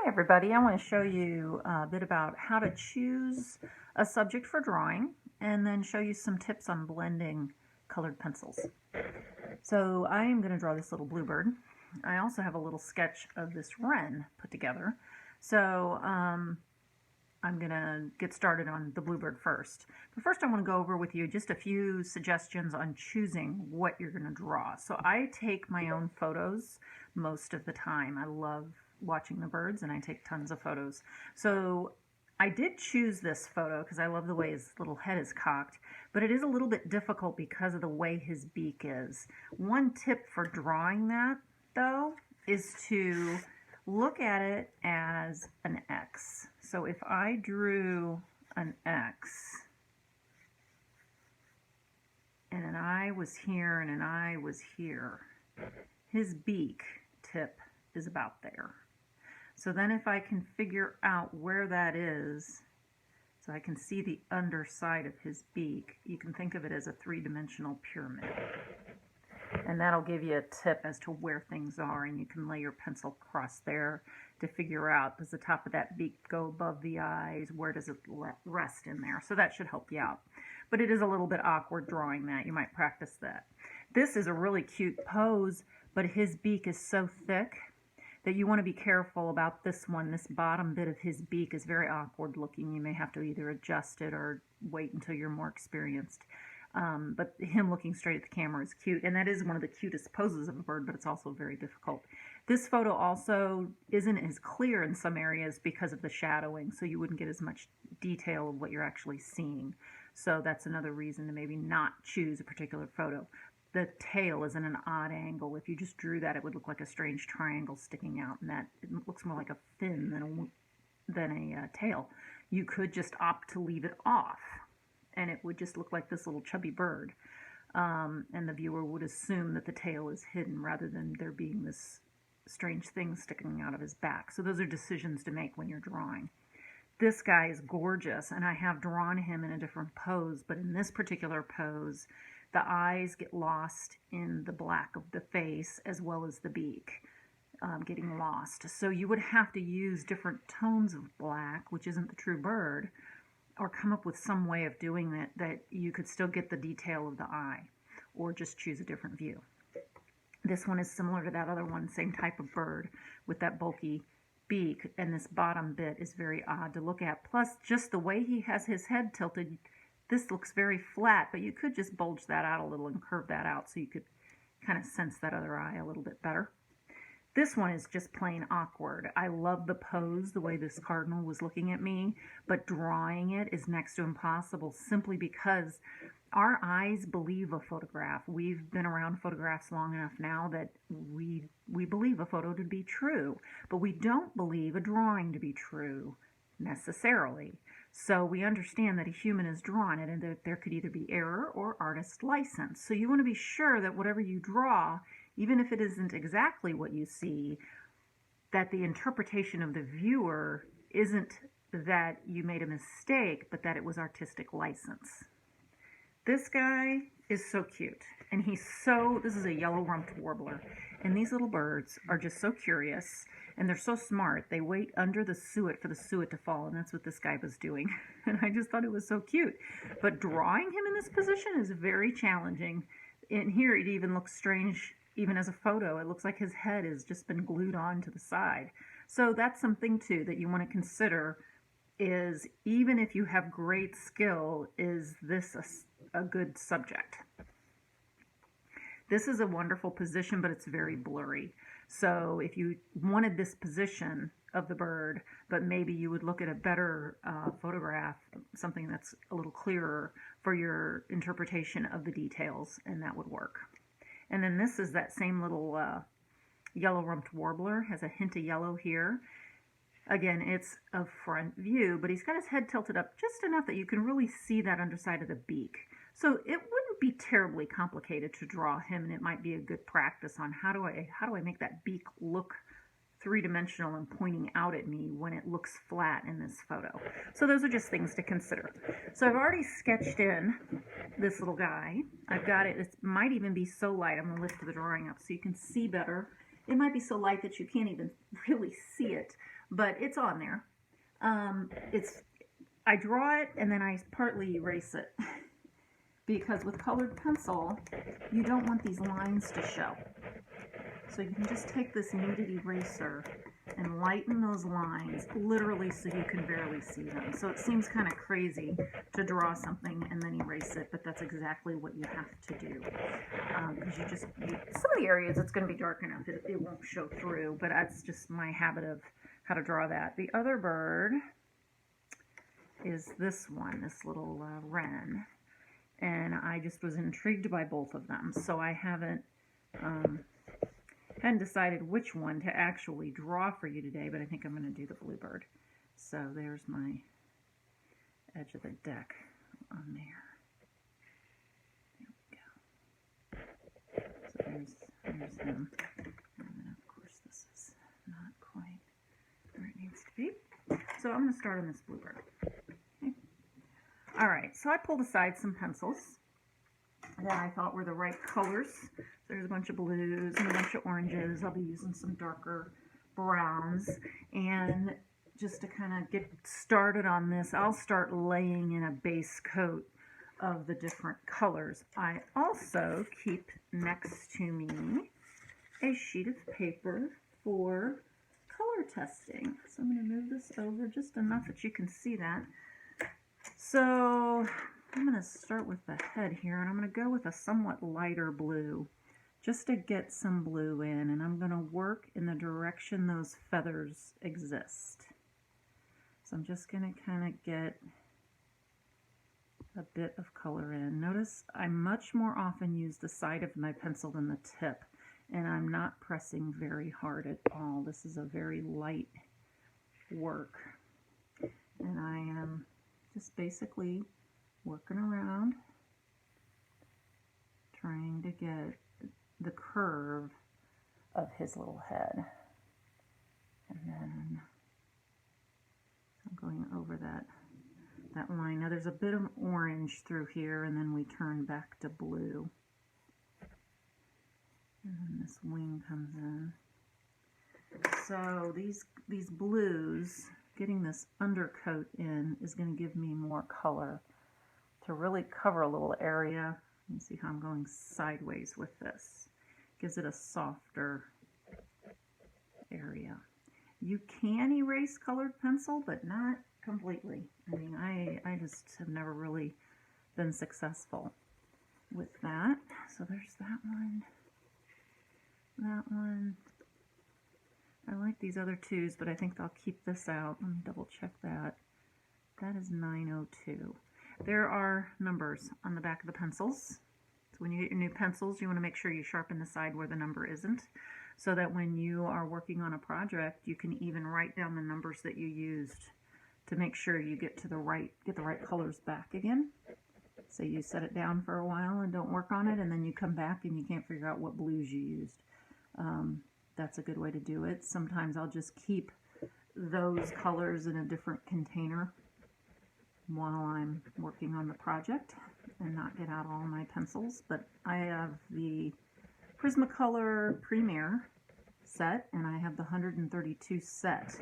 Hi everybody, I want to show you a bit about how to choose a subject for drawing and then show you some tips on blending colored pencils. So I am going to draw this little bluebird. I also have a little sketch of this wren put together. So I'm going to get started on the bluebird first. But first I want to go over with you just a few suggestions on choosing what you're going to draw. So I take my own photos most of the time. I love watching the birds and I take tons of photos. So I did choose this photo because I love the way his little head is cocked, but it is a little bit difficult because of the way his beak is. One tip for drawing that though is to look at it as an X. So if I drew an X and an eye was here and an eye was here, his beak tip is about there. So then if I can figure out where that is, so I can see the underside of his beak, you can think of it as a three-dimensional pyramid. And that'll give you a tip as to where things are, and you can lay your pencil across there to figure out, does the top of that beak go above the eyes? Where does it rest in there? So that should help you out. But it is a little bit awkward drawing that. You might practice that. This is a really cute pose, but his beak is so thick that you want to be careful about this one. This bottom bit of his beak is very awkward looking. You may have to either adjust it or wait until you're more experienced. But him looking straight at the camera is cute, and that is one of the cutest poses of a bird, but it's also very difficult. This photo also isn't as clear in some areas because of the shadowing, so you wouldn't get as much detail of what you're actually seeing. So that's another reason to maybe not choose a particular photo. The tail is in an odd angle. If you just drew that, it would look like a strange triangle sticking out, and that it looks more like a fin than a tail. You could just opt to leave it off, and it would just look like this little chubby bird. And the viewer would assume that the tail is hidden rather than there being this strange thing sticking out of his back. So those are decisions to make when you're drawing. This guy is gorgeous, and I have drawn him in a different pose, but in this particular pose, the eyes get lost in the black of the face as well as the beak getting lost. So you would have to use different tones of black, which isn't the true bird, or come up with some way of doing it that you could still get the detail of the eye, or just choose a different view. This one is similar to that other one, same type of bird with that bulky beak, and this bottom bit is very odd to look at. Plus, just the way he has his head tilted, this looks very flat, but you could just bulge that out a little and curve that out so you could kind of sense that other eye a little bit better. This one is just plain awkward. I love the pose, the way this cardinal was looking at me, but drawing it is next to impossible simply because our eyes believe a photograph. We've been around photographs long enough now that we believe a photo to be true, but we don't believe a drawing to be true necessarily. So we understand that a human has drawn it and that there could either be error or artist license. So you want to be sure that whatever you draw, even if it isn't exactly what you see, that the interpretation of the viewer isn't that you made a mistake, but that it was artistic license. This guy is so cute, and this is a yellow-rumped warbler, and these little birds are just so curious, and they're so smart. They wait under the suet for the suet to fall, and that's what this guy was doing, and I just thought it was so cute. But drawing him in this position is very challenging. In here, it even looks strange, even as a photo. It looks like his head has just been glued on to the side. So that's something, too, that you want to consider is even if you have great skill, is this a good subject? This is a wonderful position, but it's very blurry. So if you wanted this position of the bird, but maybe you would look at a better photograph, something that's a little clearer for your interpretation of the details, and that would work. And then this is that same little yellow-rumped warbler, has a hint of yellow here. Again, it's a front view, but he's got his head tilted up just enough that you can really see that underside of the beak. So it wouldn't be terribly complicated to draw him, and it might be a good practice on how do I make that beak look three-dimensional and pointing out at me when it looks flat in this photo. So those are just things to consider. So I've already sketched in this little guy. I've got it. It might even be so light. I'm going to lift the drawing up so you can see better. It might be so light that you can't even really see it. but it's on there. I draw it and then I partly erase it because with colored pencil, you don't want these lines to show. So you can just take this kneaded eraser and lighten those lines, literally so you can barely see them. So it seems kind of crazy to draw something and then erase it, but that's exactly what you have to do. Because some of the areas it's going to be dark enough, it won't show through, but that's just my habit of how to draw that. The other bird is this one, this little wren. And I just was intrigued by both of them, so I hadn't decided which one to actually draw for you today, but I think I'm going to do the bluebird. So there's my edge of the deck on there. There we go. So there's him. And then of course this is not quite where it needs to be. So I'm going to start on this bluebird. Okay. All right, so I pulled aside some pencils that I thought were the right colors. There's a bunch of blues and a bunch of oranges. I'll be using some darker browns. And just to kind of get started on this, I'll start laying in a base coat of the different colors. I also keep next to me a sheet of paper for color testing. So I'm going to move this over just enough that you can see that. So I'm going to start with the head here, and I'm going to go with a somewhat lighter blue just to get some blue in, and I'm going to work in the direction those feathers exist. So I'm just going to kind of get a bit of color in. Notice I much more often use the side of my pencil than the tip, and I'm not pressing very hard at all. This is a very light work, and I am just basically working around, trying to get the curve of his little head. And then I'm going over that line. Now there's a bit of orange through here, and then we turn back to blue. And then this wing comes in. So these blues, getting this undercoat in is going to give me more color to really cover a little area. You can see how I'm going sideways with this. Gives it a softer area. You can erase colored pencil, but not completely. I mean, I just have never really been successful with that. So there's that one. That one. I like these other twos, but I think I'll keep this out. Let me double check that. That is 902. There are numbers on the back of the pencils. So when you get your new pencils, you want to make sure you sharpen the side where the number isn't, so that when you are working on a project, you can even write down the numbers that you used to make sure you get the right colors back again. So you set it down for a while and don't work on it, and then you come back and you can't figure out what blues you used. That's a good way to do it. Sometimes I'll just keep those colors in a different container while I'm working on the project and not get out all my pencils. But I have the Prismacolor Premier set, and I have the 132 set.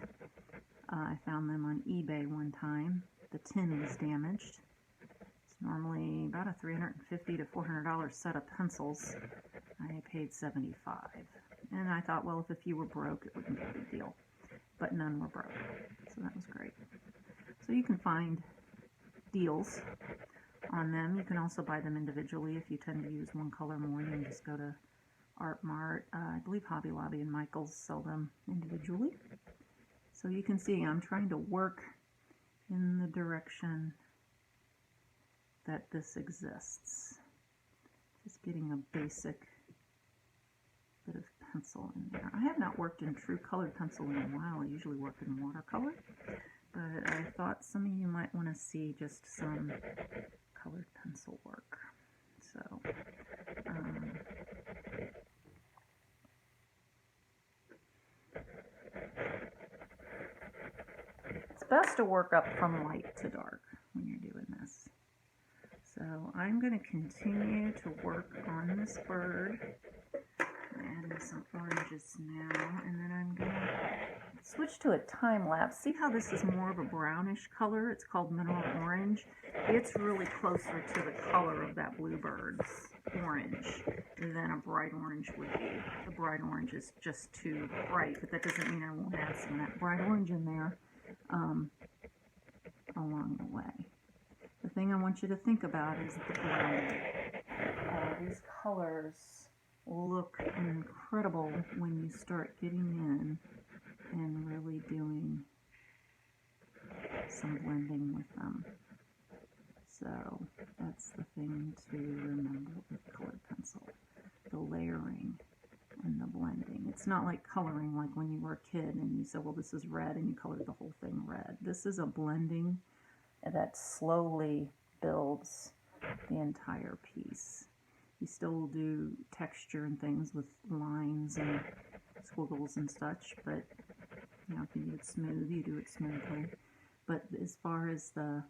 I found them on eBay one time. The tin was damaged. It's normally about a $350 to $400 set of pencils. I paid $75. And I thought, well, if a few were broke, it wouldn't be a big deal. But none were broke. So that was great. So you can find deals on them. You can also buy them individually if you tend to use one color more. You can just go to Art Mart. I believe Hobby Lobby and Michael's sell them individually. So you can see I'm trying to work in the direction that this exists. Just getting a basic bit of pencil in there. I have not worked in true colored pencil in a while. I usually work in watercolor, but I thought some of you might want to see just some colored pencil work. So it's best to work up from light to dark when you're doing this. So I'm going to continue to work on this bird. Adding some oranges now, and then I'm going to switch to a time lapse. See how this is more of a brownish color? It's called mineral orange. It's really closer to the color of that bluebird's orange than a bright orange would be. The bright orange is just too bright, but that doesn't mean I won't add some of that bright orange in there along the way. The thing I want you to think about is the blending. These colors look incredible when you start getting in and really doing some blending with them. So that's the thing to remember with colored pencil, the layering and the blending. It's not like coloring like when you were a kid and you said, well, this is red, and you colored the whole thing red. This is a blending that slowly builds the entire piece. You still do texture and things with lines and squiggles and such, but you know, if you do it smooth, you do it smoothly. But as far as the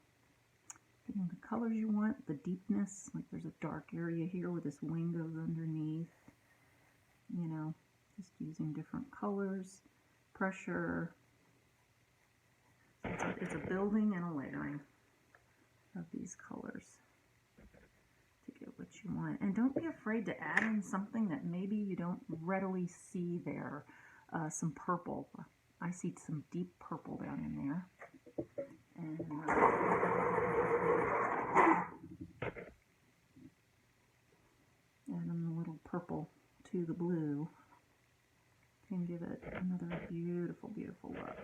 colors you want, the deepness, like there's a dark area here where this wing goes underneath, you know, just using different colors, pressure. It's a building and a layering of these colors to get what you want. And don't be afraid to add in something that maybe you don't readily see there. Some purple. I see some deep purple down in there. And add in a little purple to the blue can give it another beautiful, beautiful look.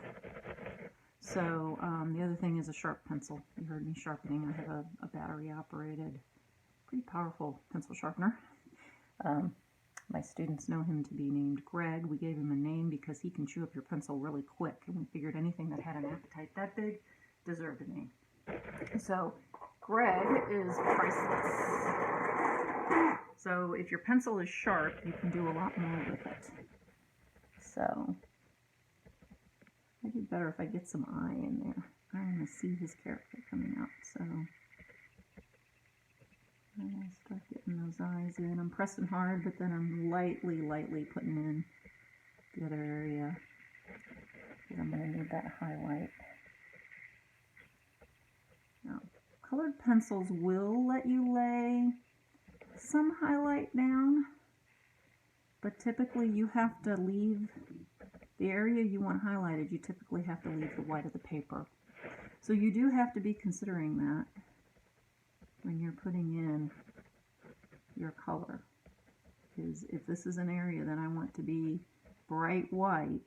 So the other thing is a sharp pencil. You heard me sharpening. I have a battery operated, pretty powerful pencil sharpener. My students know him to be named Greg. We gave him a name because he can chew up your pencil really quick, and we figured anything that had an appetite that big deserved a name. So Greg is priceless. So if your pencil is sharp, you can do a lot more with it. So I do better if I get some eye in there. I want to see his character coming out, so I'm going to start getting those eyes in. I'm pressing hard, but then I'm lightly putting in the other area, because I'm going to need that highlight. Now, colored pencils will let you lay some highlight down, but typically you have to leave the area you want highlighted. You typically have to leave the white of the paper. So you do have to be considering that when you're putting in your color. Because if this is an area that I want to be bright white,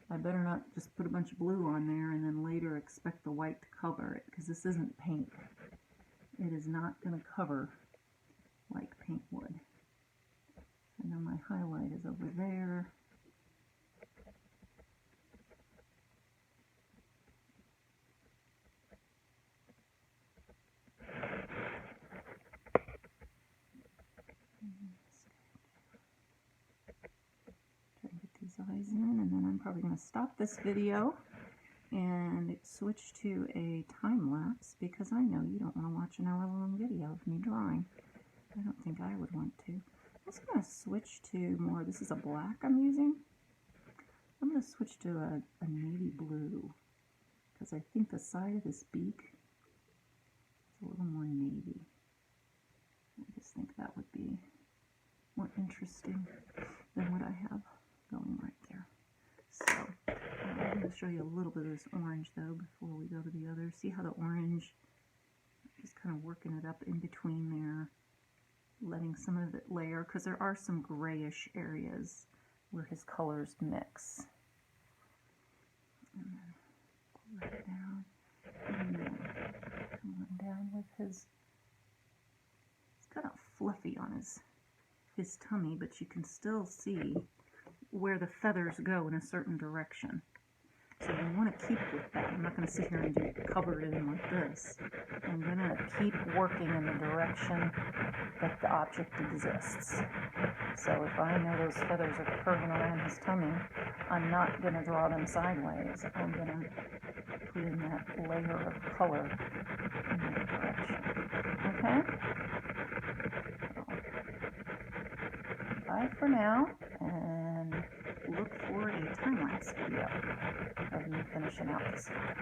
I better not just put a bunch of blue on there and then later expect the white to cover it, because this isn't paint. It is not going to cover like paint would. I know my highlight is over there. Eyes in, and then I'm probably going to stop this video and switch to a time lapse, because I know you don't want to watch an hour-long video of me drawing. I don't think I would want to. I'm just going to switch to more, this is a black I'm using. I'm going to switch to a navy blue, because I think the side of this beak is a little more navy. I just think that would be more interesting than what I have going right there. So I'm going to show you a little bit of this orange though before we go to the other. See how the orange, just kind of working it up in between there, letting some of it layer, because there are some grayish areas where his colors mix. And then pull that down, and then come on down with his, it's kind of fluffy on his tummy, but you can still see where the feathers go in a certain direction. So you want to keep with that. I'm not going to sit here and cover it in like this. I'm going to keep working in the direction that the object exists. So if I know those feathers are curving around his tummy, I'm not going to draw them sideways. I'm going to put in that layer of color in that direction. Okay? So, bye for now, and look for a time-lapse video of me finishing out this scarf.